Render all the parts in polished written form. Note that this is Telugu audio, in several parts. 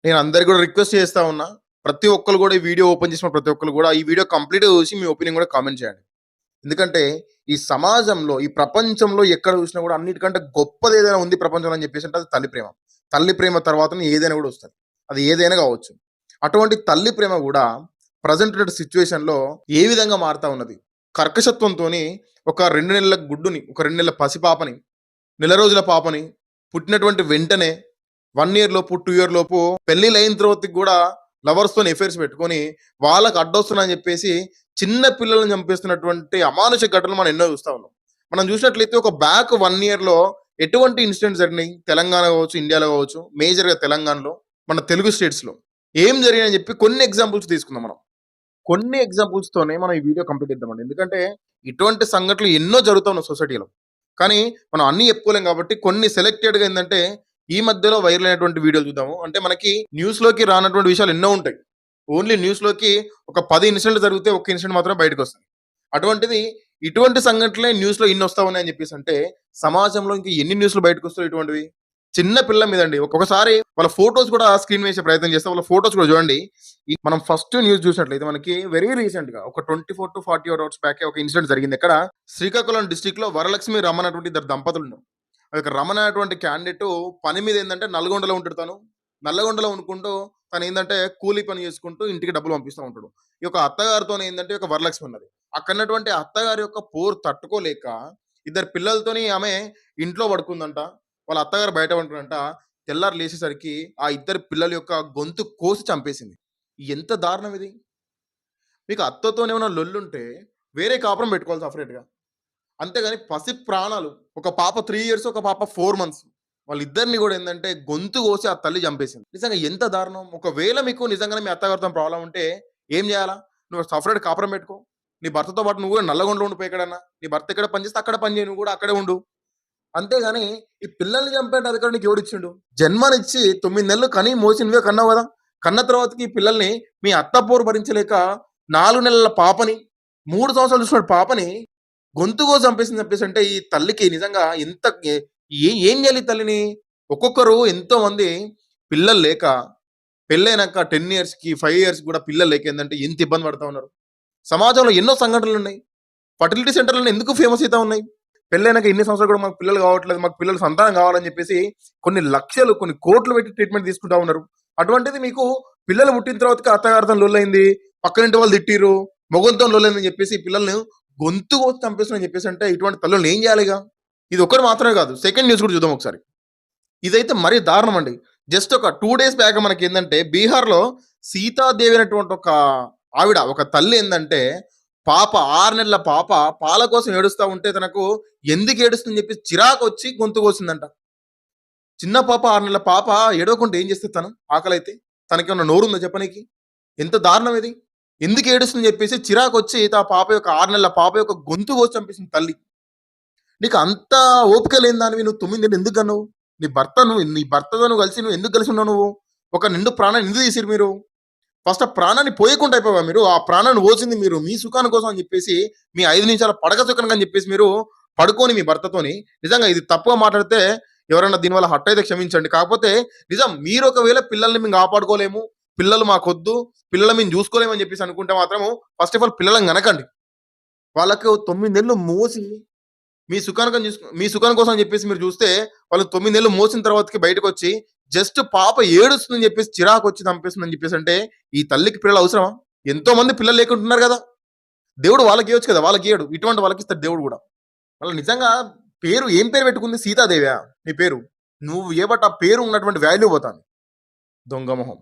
నేను అందరికి కూడా రిక్వెస్ట్ చేస్తా ఉన్నా. ప్రతి ఒక్కళ్ళు కూడా ఈ వీడియో ఓపెన్ చేసిన ప్రతి ఒక్కళ్ళు కూడా ఈ వీడియో కంప్లీట్‌గా చూసి మీ ఒపీనియన్ కూడా కామెంట్ చేయండి. ఎందుకంటే ఈ సమాజంలో, ఈ ప్రపంచంలో ఎక్కడ చూసినా కూడా అన్నిటికంటే గొప్పది ఏదైనా ఉంది ప్రపంచంలో అని చెప్పేసి అంటే అది తల్లి ప్రేమ. తల్లి ప్రేమ తర్వాతనే ఏదైనా కూడా వస్తది. అది ఏదైనా కావచ్చు. అటువంటి తల్లి ప్రేమ కూడా ప్రెజెంట్ ఉన్న సిట్యుయేషన్‌లో ఏ విధంగా మారుతా ఉన్నది. కర్కశత్వంతోని ఒక 2 నెలల గుడ్డుని, ఒక 2 నెలల పసిపాపని, నెల రోజుల పాపని పుట్టినటువంటి వెంటనే 1 ఇయర్ లోపు, 2 ఇయర్ లోపు పెళ్లిళ్ళయిన తర్వాతకి కూడా లవర్స్‌తోని ఎఫైర్స్ పెట్టుకొని వాళ్ళకి అడ్డొస్తున్నాయని చెప్పేసి చిన్న పిల్లల్ని చంపేస్తున్నటువంటి అమానుష ఘటనలు మనం ఎన్నో చూస్తా ఉన్నాం. మనం చూసినట్లయితే ఒక బ్యాక్ 1 ఇయర్‌లో ఎటువంటి ఇన్సిడెంట్స్ జరిగినాయి తెలంగాణ కావచ్చు, ఇండియాలో కావచ్చు, మేజర్‌గా తెలంగాణలో, మన తెలుగు స్టేట్స్‌లో ఏం జరిగాయని చెప్పి కొన్ని ఎగ్జాంపుల్స్ తీసుకుందాం మనం. కొన్ని ఎగ్జాంపుల్స్‌తోనే మనం ఈ వీడియో కంప్లీట్ చేద్దామండి. ఎందుకంటే ఇటువంటి సంఘటనలు ఎన్నో జరుగుతా ఉన్నాయి సొసైటీలో. కానీ మనం అన్నీ చెప్పుకోలేం కాబట్టి కొన్ని సెలెక్టెడ్‌గా ఏందంటే ఈ మధ్యలో వైరల్ అయినటువంటి వీడియోలు చూద్దాము. అంటే మనకి న్యూస్‌లోకి రానటువంటి విషయాలు ఎన్నో ఉంటాయి. ఓన్లీ న్యూస్‌లోకి ఒక 10 ఇన్సిడెంట్లు జరిగితే ఒక్క ఇన్సిడెంట్ మాత్రమే బయటకొస్తది. అటువంటిది ఇటువంటి సంఘటనలే న్యూస్‌లో ఇన్ని వస్తా ఉన్నాయని చెప్పేసంటే సమాజంలో ఇంకా ఎన్ని న్యూస్‌లు బయటకొస్తాయి ఇటువంటివి. చిన్న పిల్ల మీదండి ఒక్కొక్కసారి వాళ్ళ ఫోటోస్ కూడా స్క్రీన్ వేసే ప్రయత్నం చేస్తే వాళ్ళ ఫోటోస్ కూడా చూడండి. మనం ఫస్ట్ న్యూస్ చూసినట్లయితే మనకి వెరీ రీసెంట్‌గా ఒక 24-40 అవర్స్ బ్యాకే ఒక ఇన్సిడెంట్ జరిగింది. ఎక్కడ శ్రీకాకుళం డిస్ట్రిక్ట్‌లో వరలక్ష్మి, రమణ అనేటువంటి ఇద్దరు దంపతులున్నారు. ఆ యొక్క రమణ అనేటువంటి క్యాండిడేట్ పని మీద ఏందంటే నల్గొండలో ఉంటాడు తను. నల్లగొండలో ఉండుకుంటూ తనేందంటే కూలీ పని చేసుకుంటూ ఇంటికి డబ్బులు పంపిస్తా ఉంటాడు. ఈ యొక్క అత్తగారితోనేందంటే ఒక వరలక్ష్మి ఉన్నది. అక్కడున్నటువంటి అత్తగారి యొక్క పోరు తట్టుకోలేక ఇద్దరు పిల్లలతోని ఆమె ఇంట్లో పడుకుందంట. వాళ్ళ అత్తగారు బయట ఉంటరంట. తెల్లారి లేచేసరికి ఆ ఇద్దరు పిల్లల యొక్క గొంతు కోసి చంపేసింది. ఎంత దారుణం ఇది! మీకు అత్తతోనేమైనా లొల్లుంటే వేరే కాపురం పెట్టుకోవాలి సెపరేట్‌గా. అంతేగాని పసి ప్రాణాలు. ఒక పాప 3 ఇయర్స్, ఒక పాప 4 మంత్స్. వాళ్ళిద్దరిని గూడా ఏందంటే గొంతు కోసి ఆ తల్లి చంపేసింది. నిజంగా ఎంత దారుణం! ఒకవేళ మీకు నిజంగానే మీ అత్తగారితోని ప్రాబ్లమ్ ఉంటే ఏం జేయాలా? నువ్వు సెపరేట్ కాపురం పెట్టుకో. నీ భర్తతో పాటు నువ్వు గూడా నల్లగొండలో ఉండిపో ఎక్కడన్నా. నీ భర్త ఎక్కడ పని చేస్తే అక్కడ పని జెయి. నువ్వు గూడా అక్కడే ఉండు. అంతేగాని ఈ పిల్లల్ని చంపేట అధికారం నీకు ఎవడిచ్చిండు? జన్మనిచ్చి 9 నెలలు కని మోసి నువ్వే కన్నావు గదా! కన్న తర్వాతకి ఈ పిల్లల్ని మీ అత్త పోరు భరించలేక 4 నెలల పాపని, 3 సంవత్సరాలు చూసిన పాపని గొంతు కోసి చంపేసింది చంపేసంటే ఈ తల్లికి నిజంగా ఎంత ఏం చేయాలి ఈ తల్లిని? ఒక్కొక్కరు ఎంతోమంది పిల్లలు లేక పెళ్ళైనాక 10 ఇయర్స్‌కి, 5 ఇయర్స్‌కి కూడా పిల్లలు లేక ఏందంటే ఎంత ఇబ్బంది పడతా ఉన్నారు. సమాజంలో ఎన్నో సంఘటనలున్నాయి. ఫర్టిలిటీ సెంటర్‌లని ఎందుకు ఫేమస్ అయితా ఉన్నాయి? పెళ్ళైనాక ఇన్ని సంవత్సరాలు కూడా మాకు పిల్లలు కావట్లేదు. మాకు పిల్లలు సంతానం కావాలని చెప్పేసి కొన్ని లక్షలు, కొన్ని కోట్లు పెట్టి ట్రీట్‌మెంట్ తీసుకుంటా ఉన్నారు. అటువంటిది మీకు పిల్లలు పుట్టిన తర్వాతకి అత్తగారితోని లొల్లయింది. పక్కనింటి వాళ్ళు తిట్టిర్రు. మొగునితోని లొల్లయిందని చెప్పేసి పిల్లల్ని గొంతు కోసి చంపేస్తున్నారని చెప్పేసంటే ఇటువంటి తల్లుల్ని ఏం చేయాలి ఇగ? ఇది ఒక్కటి మాత్రమే కాదు. సెకండ్ న్యూస్ కూడా చూద్దాం ఒకసారి. ఇదైతే మరీ దారుణం అండి. జస్ట్ ఒక 2 డేస్ బ్యాక్ మనకేందంటే బీహార్‌లో సీతాదేవి అనేటువంటి ఒక ఆవిడ, ఒక తల్లి ఏందంటే పాప 6 నెలల పాప పాల కోసం ఏడుస్తా ఉంటే తనకు ఎందుకు ఏడుస్తుందని చెప్పి చిరాకొచ్చి గొంతు కోసిందంట. చిన్న పాప 6 నెలల పాప ఏడవకుంటే ఏం చేస్తది తను? ఆకలైతే? తనకేమన్నా నోరుందా చెప్పనీకి? ఎంత దారుణం ఇది! ఎందుకు ఏడుస్తుందని చెప్పేసి చిరాకొచ్చి ఆ పాప యొక్క 6 నెలల పాప యొక్క గొంతు కోసి చంపేసింది తల్లి. నీకు అంత ఓపిక లేని దానివి నువ్వు 9 నెలలు ఎందుకు కన్నావు? నీ భర్తతో నువ్వు కలిసి నువ్వు ఎందుకు కలిసి ఉన్నావు నువ్వు? ఒక నిండు ప్రాణాన్ని ఎందుకు తీసిర్రు మీరు? ఫస్ట్ ఆ ప్రాణాన్ని పోయకుండా అయిపోయావా మీరు? ఆ ప్రాణాన్ని పోసింది మీరు మీ సుఖాని కోసం అని చెప్పేసి, మీ 5 నిమిషాల పడక సుఖానికి అని చెప్పేసి మీరు పడుకొని మీ భర్తతోని నిజంగా ఇది తప్పుగా మాట్లాడితే ఎవరైనా దీనివల్ల హర్ట్ అయితే క్షమించండి. కాకపోతే నిజం మీరు ఒకవేళ పిల్లల్ని మేము కాపాడుకోలేము, పిల్లలు మాకొద్దు, పిల్లల్ని మేము చూసుకోలేము అని చెప్పేసి అనుకుంటే మాత్రము ఫస్ట్ ఆఫ్ ఆల్ పిల్లలని కనకండి. వాళ్ళకు 9 నెలలు మోసి మీ సుఖాని కోసం అని చెప్పేసి మీరు చూస్తే వాళ్ళు 9 నెలలు మోసిన తర్వాతకి బయటకొచ్చి జస్ట్ పాప ఏడుస్తుందని చెప్పేసి చిరాకొచ్చి చంపేస్తుందని చెప్పేసి అంటే ఈ తల్లికి పిల్లలు అవసరమా? ఎంతో మంది పిల్లలు లేకుంటున్నారు కదా! దేవుడు వాళ్ళకి ఇవ్వచ్చు కదా! వాళ్ళకి ఇయ్యడు. ఇటువంటి వాళ్ళకి ఇస్తాడు దేవుడు కూడా. మళ్ళీ నిజంగా ఏం పేరు పెట్టుకుంది? సీతాదేవా నీ పేరు? నువ్వు ఏబట్టి ఆ పేరు ఉన్నటువంటి వాల్యూ పోతాంది. దొంగ మొహం.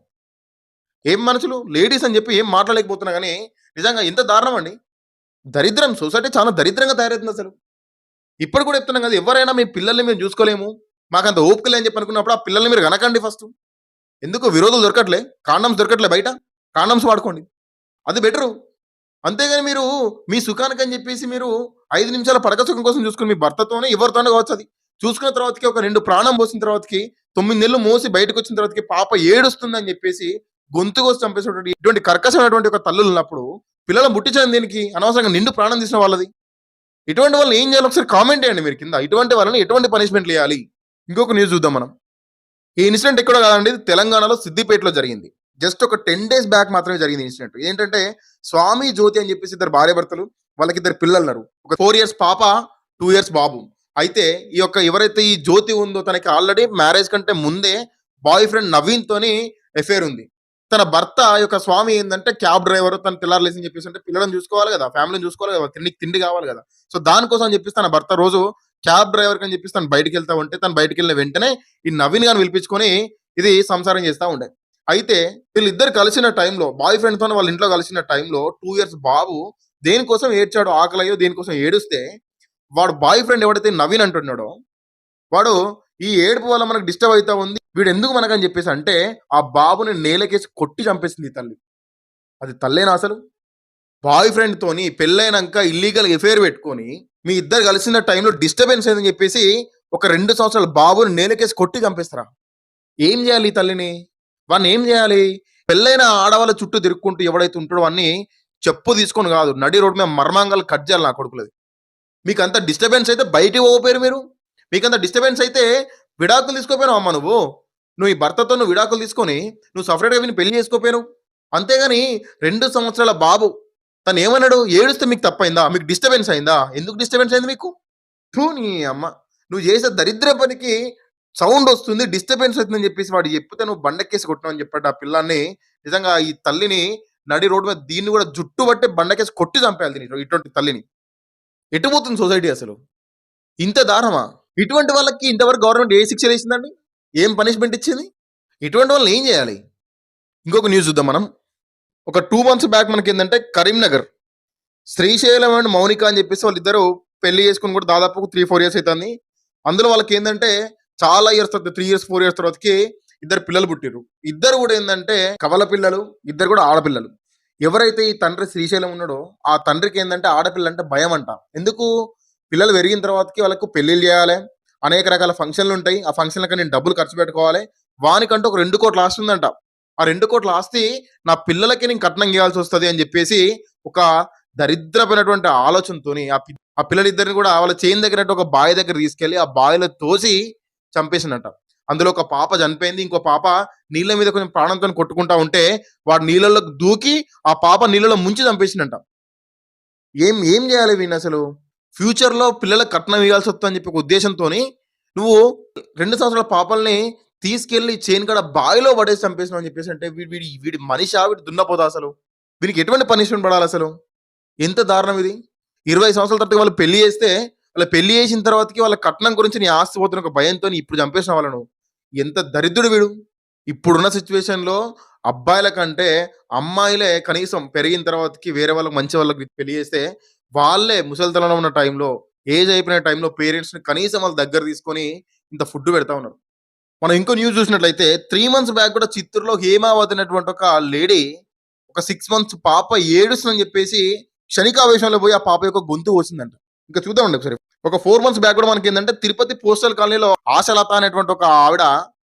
ఏం మనుషులు లేడీస్ అని చెప్పి ఏం మాట్లాడలేకపోతున్నా గానీ నిజంగా ఎంత దారుణం అండి. దరిద్రం సొసైటీ చాలా దరిద్రంగా తయారైతుంది అసలు. ఇప్పుడు కూడా చెప్తున్నాం కదా! ఎవరైనా మీ పిల్లల్ని మేము చూసుకోలేము. మాకంత ఓపిక లేదని చెప్పి అనుకున్నప్పుడు ఆ పిల్లల్ని మీరు కనకండి ఫస్టు. ఎందుకు విరోధులు దొరకట్లే? కాండమ్స్ దొరకట్లే బయట? కాండమ్స్ వాడుకోండి. అది బెటరు. అంతేగాని మీరు మీ సుఖానికని చెప్పేసి మీరు 5 నిమిషాల పడక సుఖం కోసం చూసుకొని మీ భర్తతోనే ఎవరితోనో కావచ్చది. చూసుకున్న తర్వాతకి ఒక 2 ప్రాణం పోసిన తర్వాతకి 9 నెలలు మోసి బయటకొచ్చిన తర్వాతకి పాప ఏడుస్తుందని చెప్పేసి గొంతు కోసి చంపేసినటువంటి ఇటువంటి కర్కశమైనటువంటి ఒక తల్లులున్నప్పుడు పిల్లలను పుట్టించడం దేనికి? అనవసరంగా నిండు ప్రాణం తీసిన వాళ్ళది. ఇటువంటి వాళ్ళని ఏం చేయాలో ఒకసారి కామెంట్ చేయండి మీరు కింద. ఇటువంటి వాళ్ళని ఎటువంటి పనిష్మెంట్‌లియ్యాలి? ఇంకొక న్యూస్ చూద్దాం మనం. ఈ ఇన్సిడెంట్ ఎక్కడో కాదండి. ఇది తెలంగాణలో సిద్దిపేటలో జరిగింది. జస్ట్ ఒక 10 డేస్ బ్యాక్ మాత్రమే జరిగింది ఇన్సిడెంట్. ఏంటంటే స్వామి, జ్యోతి అని చెప్పేసి ఇద్దరు భార్యాభర్తలు. వాళ్ళకిద్దరు పిల్లలున్నారు. ఒక 4 ఇయర్స్ పాప, 2 ఇయర్స్ బాబు. అయితే ఈ యొక్క ఎవరైతే ఈ జ్యోతి ఉందో తనకి ఆల్రెడీ మ్యారేజ్ కంటే ముందే బాయ్ ఫ్రెండ్ నవీన్‌తోని ఎఫైర్ ఉంది. తన భర్త ఈ యొక్క స్వామి ఏందంటే క్యాబ్ డ్రైవర్. తను తెల్లారి లేసి చెప్పేసి అంటే పిల్లలని చూసుకోవాలి గదా! ఫ్యామిలీని చూసుకోవాలి గదా! తిండికి తిండి కావాలి గదా! సో దానికోసం అని చెప్పేసి తన భర్త రోజు క్యాబ్ డ్రైవర్‌కని చెప్పేసి తను బయటికెళ్తా ఉంటే, తను బయటికెళ్ళిన వెంటనే ఈ నవీన్ గాని పిలిపించుకొని ఇది సంసారం చేస్తా ఉండే. అయితే వీళ్ళిద్దరు కలిసిన టైంలో బాయ్ ఫ్రెండ్‌తోని వాళ్ళ ఇంట్లో కలిసిన టైంలో 2 ఇయర్స్ బాబు దేనికోసం ఏడ్చాడో, ఆకలయ్యో దేనికోసం ఏడుస్తే వాడు బాయ్ ఫ్రెండ్ ఎవడైతే నవీన్ అంటున్నాడో వాడు ఈ ఏడుపు వల్ల మనకు డిస్టర్బ్ అయితా ఉంది. వీడెందుకు మనకని చెప్పేసి అంటే ఆ బాబుని నేలకేసి కొట్టి చంపేసింది ఈ తల్లి. అది తల్లేనా అసలు? బాయ్ ఫ్రెండ్‌తోని పెళ్లైనంక ఇల్లీగల్ ఎఫైర్ పెట్టుకొని, మీ ఇద్దరు కలిసిన టైంలో డిస్టర్బెన్స్ అయిందని చెప్పేసి, ఒక 2 సంవత్సరాల బాబుని నేలకేసి కొట్టి చంపేస్తారా? ఏం జేయాలి ఈ తల్లిని? వాడినేం జేయాలి? పెళ్లైన ఆడవాళ్ళ చుట్టూ తిరుక్కుంటూ ఎవడైతే ఉంటాడో వాడిని చెప్పు తీసుకొని గాదు, నడి రోడ్డు మీద మర్మాంగాలు కట్ జేయాలి నా కొడుకులది. మీకంత డిస్టర్బెన్స్ అయితే బయటికి పోకపోయారు మీరు? మీకంత డిస్టర్బెన్స్ అయితే విడాకులు తీసుకోపోయినావా అమ్మ నువ్వు? నువ్వు ఈ భర్తతో నువ్వు విడాకులు తీసుకొని, నువ్వు సెపరేట్‌గా వీడిని పెళ్లి చేసుకోపోయినావు. అంతేగాని 2 సంవత్సరాల బాబు తనేమన్నాడు? ఏడుస్తే మీకు తప్పయిందా? మీకు డిస్టర్బెన్స్ అయిందా? ఎందుకు డిస్టర్బెన్స్ అయింది మీకు? థూ నీ అమ్మ! నువ్వు చేసే దరిద్ర పనికి సౌండ్ వస్తుంది. డిస్టర్బెన్స్ అవుతుందని చెప్పేసి వాడు చెప్తే నువ్వు బండెక్కేసి కొట్టినావని చెప్పాడు ఆ పిల్లాడిని. నిజంగా ఈ తల్లిని నడి రోడ్డు మీద దీన్ని కూడా జుట్టు పట్టి బండకేసి కొట్టి చంపేయాలి దీన్ని ఇటువంటి తల్లిని. ఎటు పోతుంది సొసైటీ అసలు? ఇంత దారుణమా? ఇటువంటి వాళ్ళకి ఇంతవరకు గవర్నమెంట్ ఏ శిక్షలేసిందండి? ఏం పనిష్మెంట్ ఇచ్చింది? ఇటువంటి వాళ్ళని ఏం చేయాలి? ఇంకొక న్యూస్ చూద్దాం మనం. ఒక 2 మంత్స్ బ్యాక్ మనకేందంటే కరీంనగర్ శ్రీశైలం అండ్ మౌనిక అని చెప్పేసి వాళ్ళిద్దరూ పెళ్లి చేసుకొని కూడా దాదాపు 3, 4 ఇయర్స్ అయితుంది. అందులో వాళ్ళకేందంటే చాలా ఇయర్స్ తర్వాత 3 ఇయర్స్, 4 ఇయర్స్ తర్వాతకి ఇద్దరు పిల్లలు పుట్టిర్రు. ఇద్దరు కూడా ఏందంటే కవల పిల్లలు. ఇద్దరు కూడా ఆడపిల్లలు. ఎవరైతే ఈ తండ్రి శ్రీశైలం ఉన్నాడో ఆ తండ్రికి ఏందంటే ఆడపిల్ల అంటే భయం అంట. ఎందుకు? పిల్లలు పెరిగిన తర్వాతకి వాళ్ళకు పెళ్లిళ్ళు చేయాలి. అనేక రకాల ఫంక్షన్లు ఉంటాయి. ఆ ఫంక్షన్లకి నేను డబ్బులు ఖర్చు పెట్టుకోవాలి. వానికంటూ ఒక 2 కోట్ల ఆస్తి ఉందంట. ఆ 2 కోట్ల ఆస్తి నా పిల్లలకి నేను కట్నం ఇయ్యాల్సి వస్తది అని చెప్పేసి ఒక దరిద్రమైనటువంటి ఆలోచనతోని ఆ పిల్లలిద్దరిని కూడా వాళ్ళ చేను దగ్గర ఒక బావి దగ్గర తీసుకెళ్లి ఆ బావిలో తోసి చంపేసిందంట. అందులో ఒక పాప చనిపోయింది. ఇంకో పాప నీళ్ళ మీద కొంచెం ప్రాణంతో కొట్టుకుంటా ఉంటే వాడు నీళ్ళలోకి దూకి ఆ పాప నీళ్ళలో ముంచి చంపేసిందంట. ఏం ఏం చేయాలి వీడిని అసలు? ఫ్యూచర్‌లో పిల్లలకు కట్నం ఇయ్యాల్సి వస్తదని చెప్పి ఒక ఉద్దేశంతోని నువ్వు 2 సంవత్సరాల పాపల్ని తీసుకెళ్ళి చేను కాడ బావిలో పడేసి చంపేసినావు అని చెప్పేసి అంటే వీడు వీడి వీడి మనిషా? వీడు దున్నపోతా అసలు? వీనికి ఎటువంటి పనిష్మెంట్ పడాలసలు? ఎంత దారుణం ఇది? 20 సంవత్సరాల తర్వాత వాళ్ళు పెళ్లి చేస్తే, వాళ్ళ పెళ్లి చేసిన తర్వాతకి వాళ్ళ కట్నం గురించి నీ ఆస్తి పోతున్న ఒక భయంతోని ఇప్పుడు చంపేసినావు వాళ్ళను. ఎంత దరిద్రుడు వీడు! ఇప్పుడున్న సిట్యుయేషన్‌లో అబ్బాయిల కంటే అమ్మాయిలే కనీసం పెరిగిన తర్వాతకి వేరే వాళ్ళకి మంచి వాళ్ళకి పెళ్లి చేస్తే, వాళ్ళే ముసలితనంలో ఉన్న టైంలో, ఏజ్ అయిపోయిన టైంలో పేరెంట్స్‌ని కనీసం వాళ్ళ దగ్గర తీసుకొని ఇంత ఫుడ్ పెడతా ఉన్నారు. మనం ఇంకో న్యూస్ చూసినట్లయితే 3 మంత్స్ బ్యాక్ కూడా చిత్తూరులో హేమావతి అనేటువంటి ఒక లేడీ ఒక 6 మంత్స్ పాప ఏడుస్తుందని చెప్పేసి క్షణికావేశంలో పోయి ఆ పాప యొక్క గొంతు కోసిందంట. ఇంకా చూద్దామండి ఒకసారి. ఒక 4 మంత్స్ బ్యాక్ కూడా మనకేందంటే తిరుపతి పోస్టల్ కాలనీలో ఆశలత అనేటువంటి ఒక ఆవిడ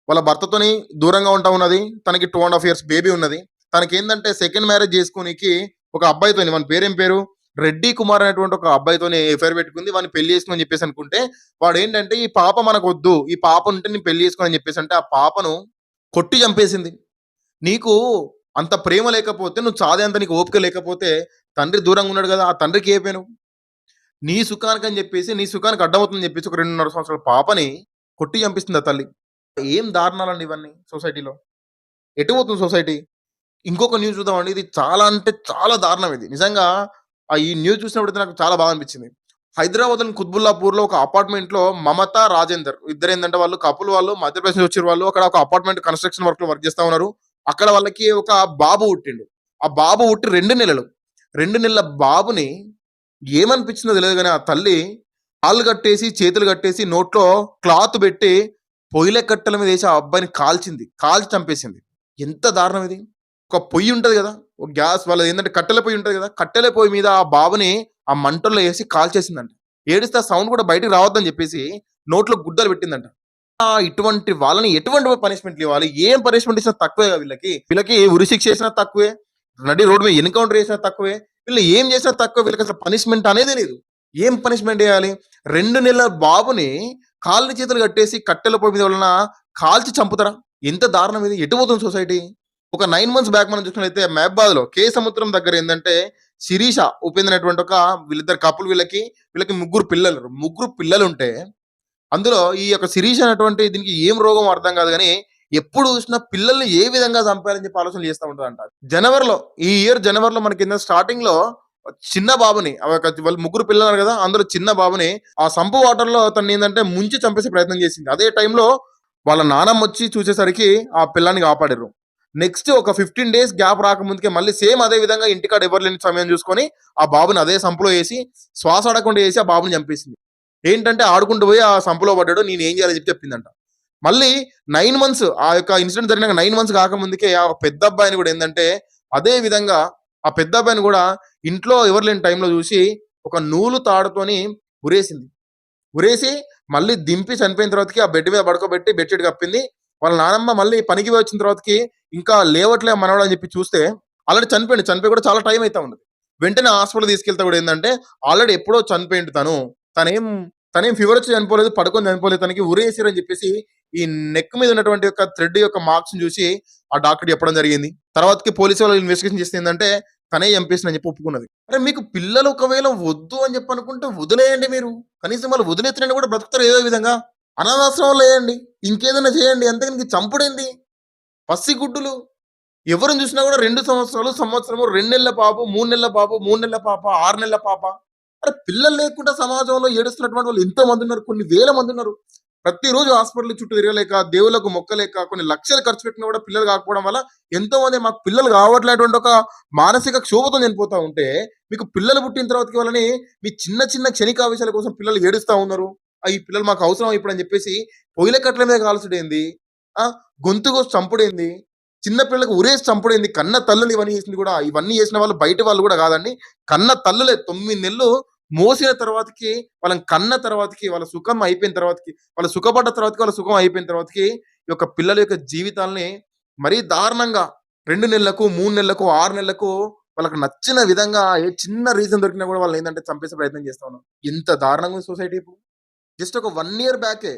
వాళ్ళ భర్తతోని దూరంగా ఉంటా ఉన్నది. తనకి 2 ½ ఇయర్స్ బేబీ ఉన్నది. తనకేందంటే సెకండ్ మ్యారేజ్ చేసుకోనీకి ఒక అబ్బాయితోని వాని పేరేం పేరు? రెడ్డి కుమార్ అనేటువంటి ఒక అబ్బాయితోని ఎఫైర్ పెట్టుకుంది. వాడిని పెళ్లి చేసుకోమని చెప్పేసి అనుకుంటే వాడేంటంటే ఈ పాప మనకొద్దు. ఈ పాప ఉంటే నేను పెళ్లి చేసుకోను అని చెప్పేసి అంటే ఆ పాపను కొట్టి చంపేసింది. నీకు అంత ప్రేమ లేకపోతే నువ్వు చాదేంత నీకు ఓపిక లేకపోతే తండ్రి దూరంగా ఉన్నాడు గదా! ఆ తండ్రికి ఏమైపోయినవు? నీ సుఖానికని జెప్పేసి, నీ సుఖానికి అడ్డమవుతుందని జెప్పేసి ఒక 2.5 సంవత్సరాల పాపని కొట్టి చంపిస్తుంది ఆ తల్లి. ఏం దారుణాలండి ఇవన్నీ సొసైటీలో. ఎటు పోతుంది సొసైటీ? ఇంకొక న్యూస్ చూద్దామండి. ఇది చాలా అంటే చాలా దారుణం ఇది. నిజంగా ఈ న్యూస్ చూసినప్పుడైతే నాకు చాలా బాధ అనిపించింది. హైదరాబాద్‌లోని కుత్బుల్లాపూర్‌లో ఒక అపార్ట్మెంట్‌లో మమత, రాజేందర్ ఇద్దరేందంటే వాళ్ళు కపుల్ వాళ్ళు మధ్యప్రదేశ్ నుంచి వచ్చిర్రు వాళ్ళు. అక్కడ ఒక అపార్ట్మెంట్ కన్‌స్ట్రక్షన్ వర్క్‌లో వర్క్ చేస్తా ఉన్నారు. అక్కడ వాళ్ళకి ఒక బాబు పుట్టిండు. ఆ బాబు పుట్టి 2 నెలలు. 2 నెలల బాబుని ఏమనిపించిందో తెలీదు గానీ ఆ తల్లి కాళ్ళు కట్టేసి, చేతులు కట్టేసి, నోట్లో క్లాత్ పెట్టి పొయ్యిల కట్టెల మీద ఏసి ఆ అబ్బాయిని కాల్చింది. కాల్చి చంపేసింది. ఎంత దారుణం ఇది! ఒక పొయ్యి ఉంటది గదా! ఒక గ్యాస్ వాళ్ళదేందంటే కట్టెల పొయ్యి ఉంటది గదా! కట్టెల పొయ్యి మీద ఆ బాబుని ఆ మంటల్లో ఏసి కాల్చేసిందంట. ఏడిస్తే ఆ సౌండ్ కూడా బయటికి రావద్దని జెప్పేసి నోట్లో గుడ్డలు పెట్టిందంట. ఇటువంటి వాళ్ళని ఎటువంటి పనిష్మెంట్లు ఇవ్వాలి? ఏం పనిష్మెంట్ ఇచ్చినా తక్కువే గదా వీళ్ళకి. వీళ్ళకి ఉరి శిక్ష ఏసినా తక్కువే. నడి రోడ్డు మీద ఎన్‌కౌంటర్ చేసినా తక్కువే. వీళ్ళు ఏం చేసినా తక్కువే. వీళ్ళకసలు పనిష్మెంట్ అనేదే లేదు. ఏం పనిష్మెంట్ ఇయ్యాలి? 2 నెలల బాబుని కాళ్ళు చేతులు కట్టేసి కట్టెల పొయ్యి మీద వలన కాల్చి చంపుతారా? ఎంత దారుణం ఇది! ఎటు పోతుంది సొసైటీ? ఒక 9 మంత్స్ బ్యాక్ మనం చూసినట్లయితే మహబాద్‌లో సముద్రం దగ్గర ఏందంటే శిరీష, ఉపేంద్ర అనేటువంటి ఒక వీళ్ళిద్దరు కపుల్ వీళ్ళకి ముగ్గురు పిల్లలు. ముగ్గురు పిల్లలుంటే అందులో ఈ యొక్క శిరీష అనేటువంటి దీనికి ఏం రోగమో అర్థం కాదు గానీ, ఎప్పుడు చూసినా పిల్లల్ని ఏ విధంగా చంపాలని చెప్పి ఆలోచనలు చేస్తా ఉంటదంట. జనవరిలో ఈ ఇయర్ జనవరిలో మనకింద స్టార్టింగ్‌లో చిన్న బాబుని వాళ్ళు ముగ్గురు పిల్లలున్నారు కదా! అందులో చిన్న బాబుని ఆ సంపు వాటర్‌లో తననేందంటే ముంచి చంపేసే ప్రయత్నం చేసింది. అదే టైంలో వాళ్ళ నానమ్మొచ్చి చూసేసరికి ఆ పిల్లాడిని కాపాడిర్రు. నెక్స్ట్ ఒక 15 డేస్ గ్యాప్ రాకముందుకే మళ్ళీ సేమ్ అదే విధంగా ఇంటికాడ ఎవరు లేని సమయం చూసుకొని, ఆ బాబుని అదే సంపులో ఏసి, శ్వాస ఆడకుండా ఏసి ఆ బాబుని చంపేసింది. ఏంటంటే ఆడుకుంటూ పోయి ఆ సంపులో పడ్డాడు. నేనేం చేయాలని చెప్పి చెప్పిందంట. మళ్ళీ 9 మంత్స్ ఆ యొక్క ఇన్సిడెంట్ జరిగినాక 9 మంత్స్ కాకముందుకే ఆ పెద్ద అబ్బాయిని కూడా ఏందంటే, అదే విధంగా ఆ పెద్ద అబ్బాయిని కూడా ఇంట్లో ఎవరు లేని టైంలో చూసి, ఒక నూలు తాడుతోని ఉరేసింది. ఉరేసి మళ్ళీ దింపి చనిపోయిన తర్వాతకి ఆ బెడ్ మీద పడుకోబెట్టి బెడ్‌షీట్ కప్పింది. వాళ్ళ నానమ్మ మళ్ళీ పనికి పోయి వచ్చిన తర్వాతకి ఇంకా లేవట్లే మనవడు అని చెప్పి చూస్తే ఆల్రెడీ చనిపోయిండు. చనిపోయి కూడా చాలా టైం అయితా ఉన్నది. వెంటనే హాస్పిటల్ తీసుకెళ్తే కూడా ఏందంటే ఆల్రెడీ ఎప్పుడో చనిపోయిండు తను. తనేం తనేం ఫీవర్ వచ్చి చనిపోలేదు. పడుకొని చనిపోలేదు. తనకి ఉరేసిర్రని చెప్పేసి ఈ నెక్ మీద ఉన్నటువంటి యొక్క థ్రెడ్ యొక్క మార్క్స్‌ని చూసి ఆ డాక్టర్ చెప్పడం జరిగింది. తర్వాతకి పోలీసు వాళ్ళు ఇన్వెస్టిగేషన్ చేస్తే ఏందంటే తనే చంపేసిందని చెప్పి ఒప్పుకున్నది. అరే మీకు పిల్లలు ఒకవేళ వద్దు అని చెప్పి అనుకుంటే వదిలేయండి మీరు. కనీసం వాళ్ళు వదిలేత్తనని కూడా బ్రతుకుతారు ఏదో విధంగా. అనాథాశ్రమంలో ఎయండి. ఇంకేదైనా చేయండి. అంతేగాని చంపుడేంది? పసిగుడ్డులు. ఎవరిని చూసినా కూడా 2 సంవత్సరాలు, సంవత్సరము, 2 నెలల బాబు, 3 నెలల బాబు, 3 నెలల పాప, 6 నెలల పాప. అరే పిల్లలు లేకుండా సమాజంలో ఏడుస్తున్నటువంటి వాళ్ళు ఎంతో మందున్నారు. కొన్ని వేల మందున్నారు. ప్రతిరోజు హాస్పిటల్ చుట్టూ తిరగలేక, దేవుళ్ళకు మొక్కలేక, కొన్ని లక్షలు ఖర్చు పెట్టినా కూడా పిల్లలు కాకపోవడం వల్ల ఎంతో మంది మాకు పిల్లలు కావట్లేటువంటి ఒక మానసిక క్షోభతో చనిపోతా ఉంటే, మీకు పిల్లలు పుట్టిన తర్వాతకి వాళ్ళని మీ చిన్న చిన్న క్షణికావేశాల కోసం పిల్లలు ఏడుస్తా ఉన్నారు. ఈ పిల్లలు మాకు అవసరమా ఇప్పుడని చెప్పేసి పొయ్యిల కట్టెల మీద కాల్చుడేంది? ఆ! గొంతు కోసి చంపుడేంది? చిన్న పిల్లలకు ఉరేసి చంపుడేంది? కన్న తల్లులు ఇవన్నీ చేసింది కూడా ఇవన్నీ చేసిన వాళ్ళు బయట వాళ్ళు కూడా కాదండి. కన్న తల్లులే 9 నెలలు మోసిన తర్వాతకి, వాళ్ళని కన్న తర్వాతకి, వాళ్ళ సుఖం అయిపోయిన తర్వాతకి, వాళ్ళు సుఖపడ్డ తర్వాతకి, వాళ్ళ సుఖం అయిపోయిన తర్వాతకి, ఈ యొక్క పిల్లల యొక్క జీవితాల్ని మరీ దారుణంగా 2 నెలలకు, 3 నెలలకు, 6 నెలలకు వాళ్ళకి నచ్చిన విధంగా ఏ చిన్న రీజన్ దొరికినా కూడా వాళ్ళనేందంటే చంపేసే ప్రయత్నం చేస్తా ఉన్నారు. ఎంత దారుణంగా ఉంది సొసైటీ ఇప్పుడు. జస్ట్ ఒక 1 ఇయర్ బ్యాకే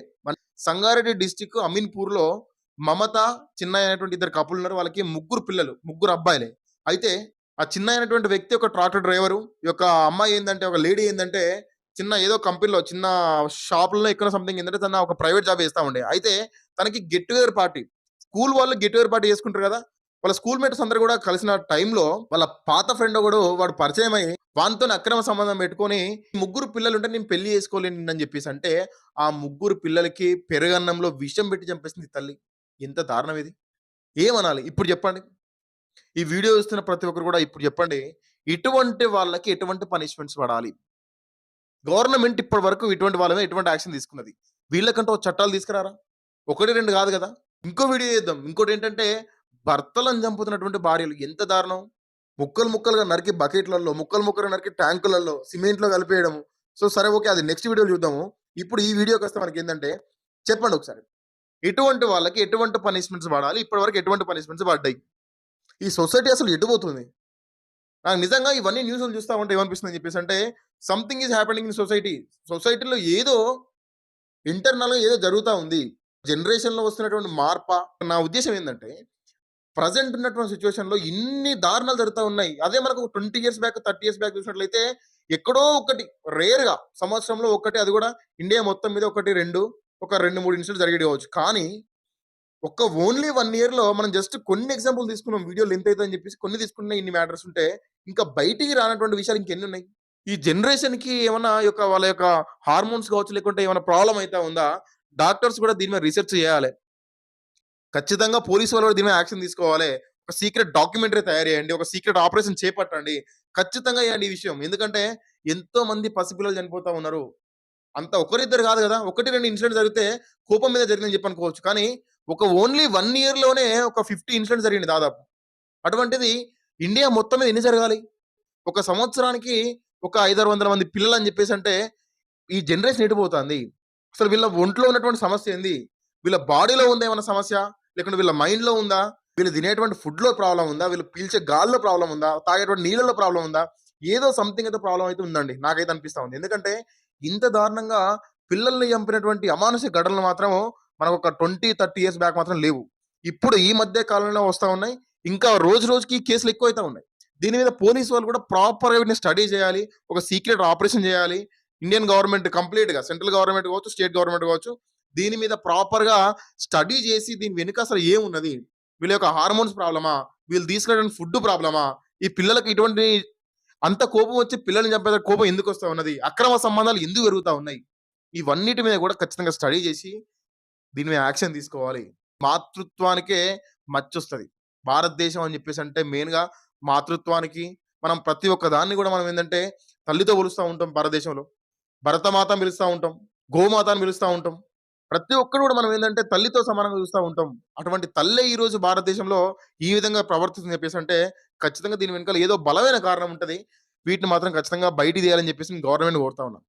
సంగారెడ్డి డిస్ట్రిక్ట్ అమీన్‌పూర్‌లో మమత, చిన్నయ్య అనేటువంటి ఇద్దరు కపుల్ ఉన్నారు. వాళ్ళకి ముగ్గురు పిల్లలు. ముగ్గురు అబ్బాయిలే. అయితే ఆ చిన్నయ్య అనేటువంటి వ్యక్తి ఒక ట్రాక్టర్ డ్రైవరు. ఈ యొక్క అమ్మాయి ఏందంటే ఒక లేడీ ఏందంటే చిన్న ఏదో కంపెనీలో చిన్న షాప్‌లో ఎక్కడో సంథింగ్ ఏందంటే తన ఒక ప్రైవేట్ జాబ్ చేస్తా ఉండే. అయితే తనకి గెట్ టుగెదర్ పార్టీ. స్కూల్ వాళ్ళు గెట్ టుగెదర్ పార్టీ చేసుకుంటారు కదా! వాళ్ళ స్కూల్ మేట్స్ అందరూ కూడా కలిసిన టైంలో వాళ్ళ పాత ఫ్రెండ్ ఒకడు వాడు పరిచయమై వానితోని అక్రమ సంబంధం పెట్టుకొని ముగ్గురు పిల్లలుంటే నేను పెళ్లి చేసుకోలేనని చెప్పేసి అంటే ఆ ముగ్గురు పిల్లలకి పెరుగన్నంలో విషం పెట్టి చంపేసింది తల్లి. ఎంత దారుణం ఇది! ఏమనాలి? ఇప్పుడు చెప్పండి. ఈ వీడియో చూస్తున్న ప్రతి ఒక్కరు కూడా ఇప్పుడు చెప్పండి. ఇటువంటి వాళ్ళకి ఎటువంటి పనిష్మెంట్స్ పడాలి? గవర్నమెంట్ ఇప్పటి వరకు ఇటువంటి వాళ్ళ మీద ఎటువంటి యాక్షన్ తీసుకున్నది? వీళ్ళకంటూ ఓ చట్టాలు తీసుకురారా? 1, 2 కాదు కదా! ఇంకో వీడియో చేద్దాం. ఇంకోటేంటంటే భర్తలను చంపుతున్నటువంటి భార్యలు ఎంత దారుణం! ముక్కలు ముక్కలుగా నరికి బకెట్‌లలో, ముక్కలు ముక్కలుగా నరికి ట్యాంకులలో, సిమెంట్‌లో కలిపేయడము. సరే ఓకే. అది నెక్స్ట్ వీడియోలో చూద్దాము. ఇప్పుడు ఈ వీడియోకొస్తే మనకేందంటే చెప్పండి ఒకసారి. ఎటువంటి వాళ్ళకి ఎటువంటి పనిష్మెంట్స్ పడాలి? ఇప్పటివరకు ఎటువంటి పనిష్మెంట్స్ పడ్డాయి? ఈ సొసైటీ అసలు ఎటు పోతుంది? నాకు నిజంగా ఇవన్నీ న్యూస్‌లు చూస్తా ఉంటే ఏమనిపిస్తుందని చెప్పేసంటే something is happening in society. సొసైటీలో ఏదో ఇంటర్నల్‌గా ఏదో జరుగుతా ఉంది. జనరేషన్‌లో వస్తున్నటువంటి మార్పా? నా ఉద్దేశ్యం ఏందంటే ప్రెజెంట్ ఉన్నటువంటి సిట్యుయేషన్‌లో ఇన్ని దారుణాలు జరుగుతా ఉన్నాయి. అదే మనకు 20 ఇయర్స్ బ్యాక్, 30 ఇయర్స్ బ్యాక్ చూసినట్లయితే ఎక్కడో ఒకటి రేర్‌గా సంవత్సరంలో ఒకటి అది కూడా ఇండియా మొత్తం మీద 1, 2 ఒక 2, 3 ఇన్సిడెంట్స్ జరిగేటి కావచ్చు. కానీ ఓన్లీ 1 ఇయర్‌లో మనం జస్ట్ కొన్ని ఎగ్జాంపుల్ తీసుకున్నాం. వీడియో లెంత్ అయితదని చెప్పేసి కొన్ని తీసుకున్న ఇన్ని మ్యాటర్స్ ఉంటే, ఇంకా బయటికి రానటువంటి విషయాలు ఇంకెన్నున్నాయి? ఈ జనరేషన్‌కి ఏమన్నా వాళ్ళ యొక్క హార్మోన్స్ కావచ్చు, లేకుంటే ఏమైనా ప్రాబ్లమ్ అయితా ఉందా? డాక్టర్స్ కూడా దీని మీద రిసర్చ్ చేయాలె. ఖచ్చితంగా పోలీసు వాళ్ళు కూడా దీని మీద యాక్షన్ తీసుకోవాలి. ఒక సీక్రెట్ డాక్యుమెంటరీ తయారు చేయండి. ఒక సీక్రెట్ ఆపరేషన్ చేపట్టండి. ఖచ్చితంగా చేయండి ఈ విషయం. ఎందుకంటే ఎంతో మంది పసిపిల్లలు చనిపోతా ఉన్నారు. అంత ఒకరిద్దరు కాదు కదా! 1, 2 ఇన్సిడెంట్స్ జరిగితే కోపం మీద జరిగిందని చెప్పి అనుకోవచ్చు. కానీ ఓన్లీ 1 ఇయర్‌లోనే ఒక 50 ఇన్సిడెంట్స్ జరిగింది దాదాపు. అటువంటిది ఇండియా మొత్తం మీద ఎన్ని జరగాలి? ఒక సంవత్సరానికి ఒక 500, 600 మంది పిల్లలని చెప్పేసంటే ఈ జనరేషన్ ఎటు పోతాంది? అసలు వీళ్ళ ఒంట్లో ఉన్నటువంటి సమస్య ఏంది? వీళ్ళ బాడీలో ఉందా ఏమన్నా సమస్య? లేకుంటే వీళ్ళ మైండ్‌లో ఉందా? వీళ్ళు తినేటువంటి ఫుడ్‌లో ప్రాబ్లమ్ ఉందా? వీళ్ళు పీల్చే గాలిలో ప్రాబ్లమ్ ఉందా? తాగేటువంటి నీళ్ళలో ప్రాబ్లమ్ ఉందా? ఏదో సంథింగ్ అయితే ప్రాబ్లమ్ అయితే ఉందండి. నాకైతే అనిపిస్తా ఉంది. ఎందుకంటే ఇంత దారుణంగా పిల్లల్ని చంపినటువంటి అమానుష ఘటనలు మాత్రం మనకొక 20, 30 ఇయర్స్ బ్యాక్ మాత్రం లేవు. ఇప్పుడు ఈ మధ్య కాలంలో వస్తా ఉన్నాయి. ఇంకా రోజు రోజుకి కేసులు ఎక్కువైతా ఉన్నాయి. దీని మీద పోలీసు వాళ్ళు కూడా ప్రాపర్‌గా వీటిని స్టడీ చేయాలి. ఒక సీక్రెట్ ఆపరేషన్ చేయాలి. ఇండియన్ గవర్నమెంట్ కంప్లీట్‌గా సెంట్రల్ గవర్నమెంట్ కావచ్చు, స్టేట్ గవర్నమెంట్ కావచ్చు. దీని మీద ప్రాపర్‌గా స్టడీ చేసి దీని వెనుక అసలు ఏమున్నది? వీళ్ళ యొక్క హార్మోన్స్ ప్రాబ్లమా? వీళ్ళు తీసుకునేటువంటి ఫుడ్ ప్రాబ్లమా? ఈ పిల్లలకి ఇటువంటి అంత కోపం వచ్చి పిల్లల్ని చంపేంత కోపం ఎందుకొస్తా ఉన్నది? అక్రమ సంబంధాలు ఎందుకు పెరుగుతా ఉన్నాయి? ఇవన్నిటి మీద కూడా ఖచ్చితంగా స్టడీ చేసి దీని మీద యాక్షన్ తీసుకోవాలి. మాతృత్వానికే మచ్చొస్తది. భారతదేశం అని చెప్పేసంటే మెయిన్‌గా మాతృత్వానికి మనం ప్రతి ఒక్క దాన్ని కూడా మనం ఏందంటే తల్లితో పోలుస్తా ఉంటాం భారతదేశంలో. భరతమాత అని పిలుస్తా ఉంటాం. గోమాత అని పిలుస్తా ఉంటాం. ప్రతి ఒక్కరు కూడా మనం ఏందంటే తల్లితో సమానంగా చూస్తా ఉంటాం. అటువంటి తల్లే ఈరోజు భారతదేశంలో ఈ విధంగా ప్రవర్తిస్తుందని చెప్పేసంటే ఖచ్చితంగా దీని వెనకాల ఏదో బలమైన కారణం ఉంటది. వీటిని మాత్రం ఖచ్చితంగా బయటికి తీయాలని చెప్పేసి నేను గవర్నమెంట్‌ని కోరుతా ఉన్నా.